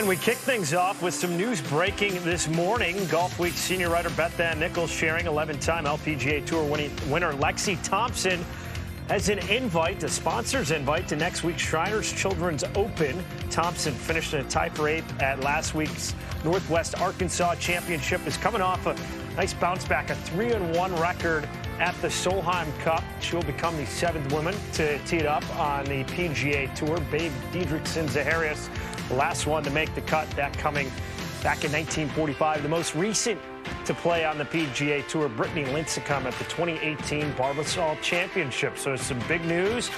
And we kick things off with some news breaking this morning. Golf Week senior writer Beth Ann Nichols sharing 11-time LPGA Tour winner Lexi Thompson has an invite, a sponsor's invite to next week's Shriners Children's Open. Thompson finished in a tie for 8th at last week's Northwest Arkansas Championship. Is coming off a nice bounce back, a 3-1 record at the Solheim Cup. She'll become the 7th woman to tee it up on the PGA Tour. Babe Didrikson-Zaharias, the last one to make the cut, that coming back in 1945. The most recent to play on the PGA Tour, Brittany Lincecum at the 2018 Barbasol Championship. So some big news,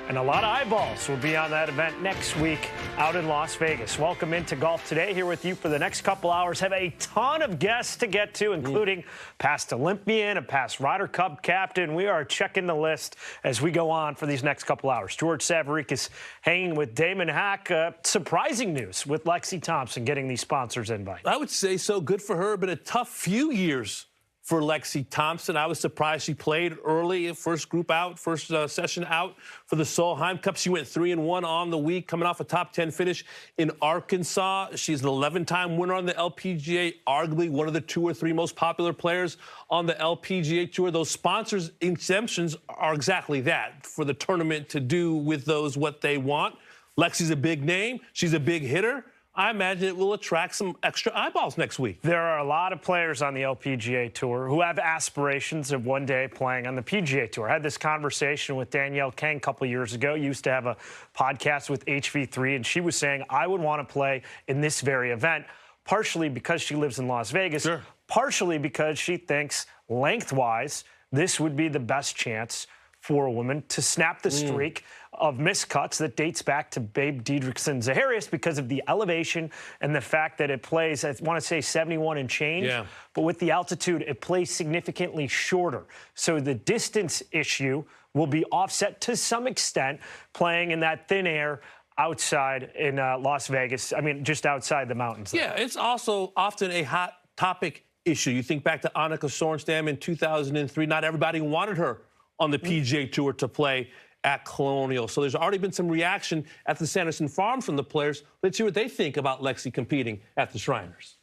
and a lot of eyeballs will be on that event next week out in Las Vegas. Welcome into Golf Today. Here with you for the next couple hours. Have a ton of guests to get to, including past Olympian, a past Ryder Cup captain. We are checking the list as we go on for these next couple hours. George Savarickas hanging with Damon Hack. Surprising news with Lexi Thompson getting these sponsors invite. I would say so. Good for her. Been a tough few years for Lexi Thompson. I was surprised she played early, first group out, first session out for the Solheim Cup. She went 3-1 on the week, coming off a top 10 finish in Arkansas. She's an 11-time winner on the LPGA, arguably one of the 2 or 3 most popular players on the LPGA Tour. Those sponsors exemptions are exactly that, for the tournament to do with those what they want. Lexi's a big name. She's a big hitter. I imagine it will attract some extra eyeballs next week. There are a lot of players on the LPGA Tour who have aspirations of one day playing on the PGA Tour. I had this conversation with Danielle Kang a couple years ago. Used to have a podcast with HV3, and she was saying, I would want to play in this very event, partially because she lives in Las Vegas, sure, partially because she thinks lengthwise this would be the best chance for a woman to snap the streak of miscuts that dates back to Babe Didrikson-Zaharias because of the elevation and the fact that it plays, I want to say 71 and change, but with the altitude, it plays significantly shorter. So the distance issue will be offset to some extent playing in that thin air outside in Las Vegas. I mean, just outside the mountains. Yeah, it's also often a hot topic issue. You think back to Annika Sorenstam in 2003. Not everybody wanted her on the PGA Tour to play at Colonial. So there's already been some reaction at the Sanderson Farm from the players. Let's hear what they think about Lexi competing at the Shriners.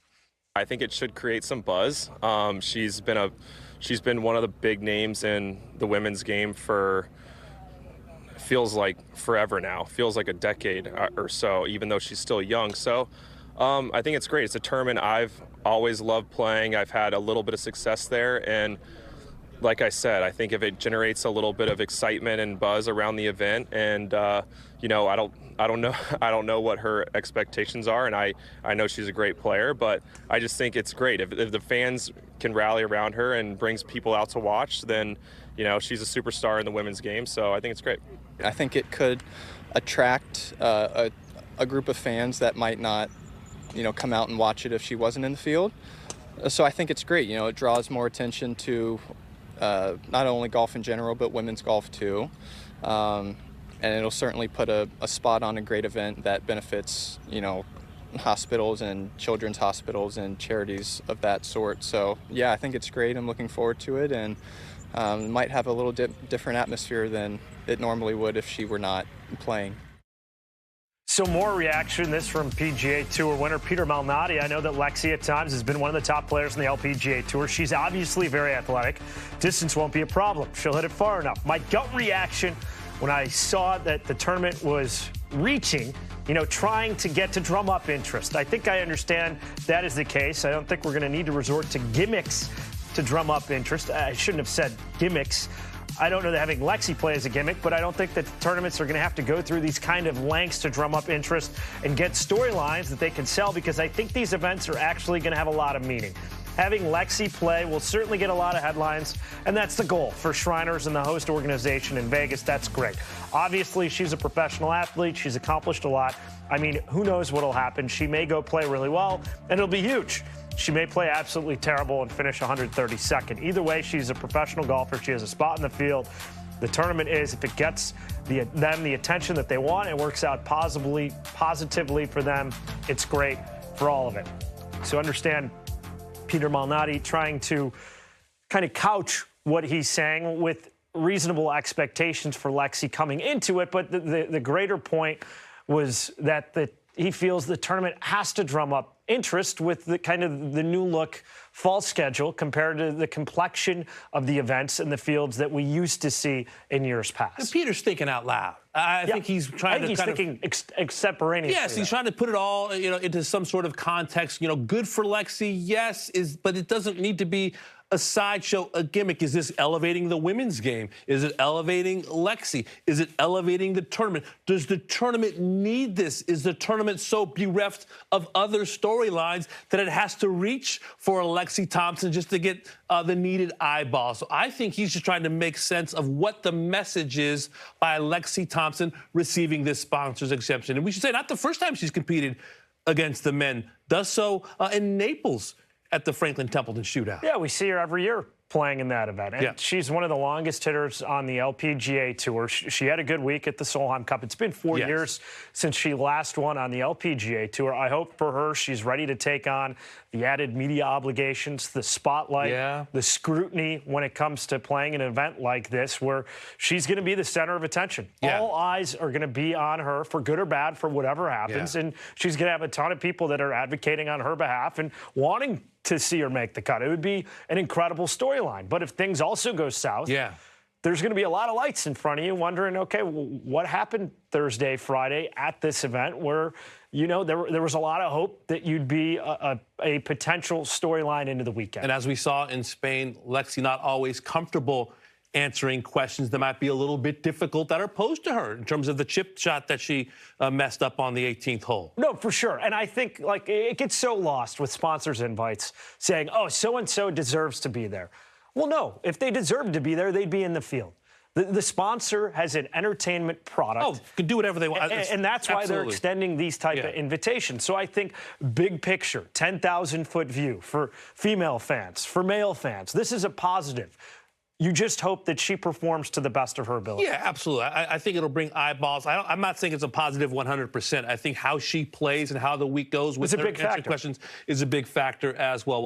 I think it should create some buzz. She's been one of the big names in the women's game for, feels like forever now, feels like a decade or so, even though she's still young. So I think it's great. It's a tournament I've always loved playing. I've had a little bit of success there, and like I said, I think if it generates a little bit of excitement and buzz around the event, and you know, I don't know what her expectations are, and I know she's a great player, but I just think it's great if the fans can rally around her and brings people out to watch. Then, you know, she's a superstar in the women's game, so I think it's great. I think it could attract a group of fans that might not, you know, come out and watch it if she wasn't in the field. So I think it's great. You know, it draws more attention to not only golf in general, but women's golf too. And it'll certainly put a spot on a great event that benefits, you know, hospitals and children's hospitals and charities of that sort. So, yeah, I think it's great. I'm looking forward to it, and it might have a little different atmosphere than it normally would if she were not playing. So more reaction, this from PGA Tour winner Peter Malnati. I know that Lexi at times has been one of the top players in the LPGA Tour. She's obviously very athletic. Distance won't be a problem. She'll hit it far enough. My gut reaction when I saw that the tournament was reaching, you know, trying to get to drum up interest. I think I understand that is the case. I don't think we're going to need to resort to gimmicks to drum up interest. I shouldn't have said gimmicks. I don't know that having Lexi play is a gimmick, but I don't think that tournaments are going to have to go through these kind of lengths to drum up interest and get storylines that they can sell, because I think these events are actually going to have a lot of meaning. Having Lexi play will certainly get a lot of headlines, and that's the goal for Shriners and the host organization in Vegas. That's great. Obviously, she's a professional athlete. She's accomplished a lot. I mean, who knows what will happen? She may go play really well, and it'll be huge. She may play absolutely terrible and finish 132nd. Either way, she's a professional golfer. She has a spot in the field. The tournament is, if it gets them the attention that they want, it works out positively for them. It's great for all of it. So understand Peter Malnati trying to kind of couch what he's saying with reasonable expectations for Lexi coming into it. But the greater point was that the he feels the tournament has to drum up interest with the kind of the new look fall schedule compared to the complexion of the events and the fields that we used to see in years past. And Peter's thinking out loud. I think he's trying to he's thinking extemporaneously. Yes, he's trying to put it all, into some sort of context. Good for Lexi, yes, but it doesn't need to be a sideshow, a gimmick. Is this elevating the women's game? Is it elevating Lexi? Is it elevating the tournament? Does the tournament need this? Is the tournament so bereft of other storylines that it has to reach for Lexi Thompson just to get the needed eyeballs? So I think he's just trying to make sense of what the message is by Lexi Thompson receiving this sponsor's exemption. And we should say, not the first time she's competed against the men. Does so in Naples at the Franklin Templeton Shootout. Yeah, we see her every year playing in that event. And she's one of the longest hitters on the LPGA Tour. She had a good week at the Solheim Cup. It's been 4 years since she last won on the LPGA Tour. I hope for her she's ready to take on the added media obligations, the spotlight, the scrutiny when it comes to playing an event like this where she's going to be the center of attention. All eyes are going to be on her for good or bad, for whatever happens. And she's going to have a ton of people that are advocating on her behalf and wanting to see her make the cut. It would be an incredible storyline. But if things also go south, there's going to be a lot of lights in front of you wondering, okay, well, what happened Thursday, Friday at this event where, there was a lot of hope that you'd be a potential storyline into the weekend. And as we saw in Spain, Lexi not always comfortable answering questions that might be a little bit difficult that are posed to her in terms of the chip shot that she messed up on the 18th hole. No, for sure. And I think, it gets so lost with sponsors' invites saying, oh, so-and-so deserves to be there. Well, no. If they deserved to be there, they'd be in the field. The sponsor has an entertainment product. Oh, can do whatever they want. And that's why they're extending these type of invitations. So I think big picture, 10,000-foot view for female fans, for male fans, this is a positive. You just hope that she performs to the best of her ability. Yeah, absolutely. I think it'll bring eyeballs. I'm not saying it's a positive 100%. I think how she plays and how the week goes with her answering questions is a big factor as well.